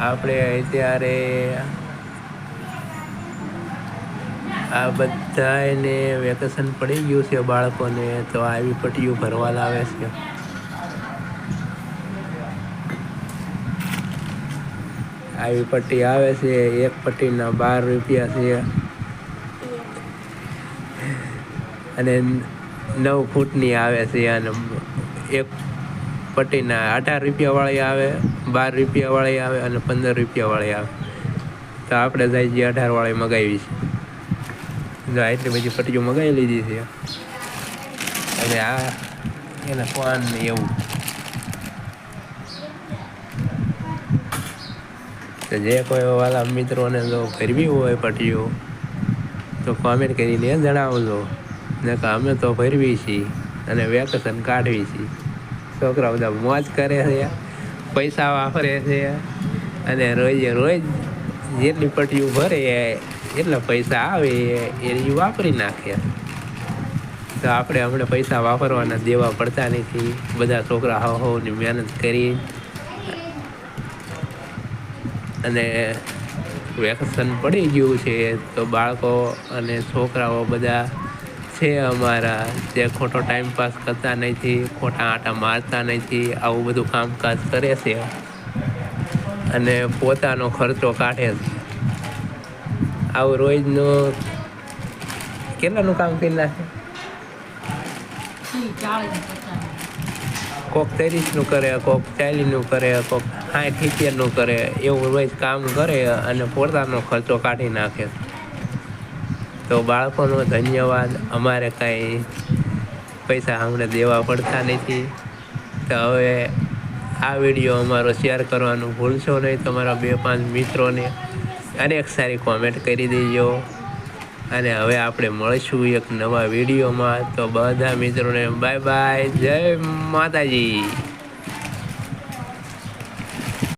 આપણે અત્યારે આ બધાને વેકેશન પડી ગયું છે બાળકોને, તો આવી પટ્ટીઓ ભરવા લાવે છે. આવી પટ્ટી આવે છે, એક પટ્ટીના 12 રૂપિયા છે અને 9 ફૂટની આવે છે. અને એક પટ્ટીના 18 રૂપિયાવાળી આવે, 12 રૂપિયાવાળી આવે અને 15 રૂપિયાવાળી આવે. તો આપણે જાય જે 18વાળી મગાવી છે. જો એટલી બધી પટ્ટીઓ મગાવી લીધી છે. અને આ એના ફોન ને એવું. તો જે કોઈ વાલા મિત્રોને જો ભરવી હોય પટ્ટીઓ તો કોમેન્ટ કરીને જણાવજો. ને કે અમે તો ભરવી છીએ અને વેકેશન કાઢવી છીએ. છોકરા બધા મોજ કરે છે, પૈસા વાપરે છે અને રોજે રોજ જેટલી પટ્ટીઓ ભરે એટલા પૈસા આવે એ વાપરી નાખે. તો આપણે હમણાં પૈસા વાપરવાના દેવા પડતા નથી. બધા છોકરા હોની મહેનત કરી અને વેકેશન પડી ગયું છે, તો બાળકો અને છોકરાઓ બધા છે અમારા જે ખોટો ટાઈમ પાસ કરતા નથી, ખોટા આંટા મારતા નથી, આવું બધું કામકાજ કરે છે અને પોતાનો ખર્ચો કાઢે છે. આવું રોજનું કેટલાનું કામ કરી નાખે? કોક 30નું કરે, કોક 40નું કરે, કોક 60-70નું કરે. એવું રોજ કામ કરે અને પોતાનો ખર્ચો કાઢી નાખે. તો બાળકોનો ધન્યવાદ. અમારે કાંઈ પૈસા હમણાં દેવા પડતા નથી. તો હવે આ વિડીયો અમારો શેર કરવાનું ભૂલશો નહીં. તમારા 2-5 મિત્રોને અનેક સારી કોમેન્ટ કરી દેજો. અને હવે આપણે મળીશું એક નવા વિડીયોમાં. તો બધા મિત્રોને બાય બાય, જય માતાજી.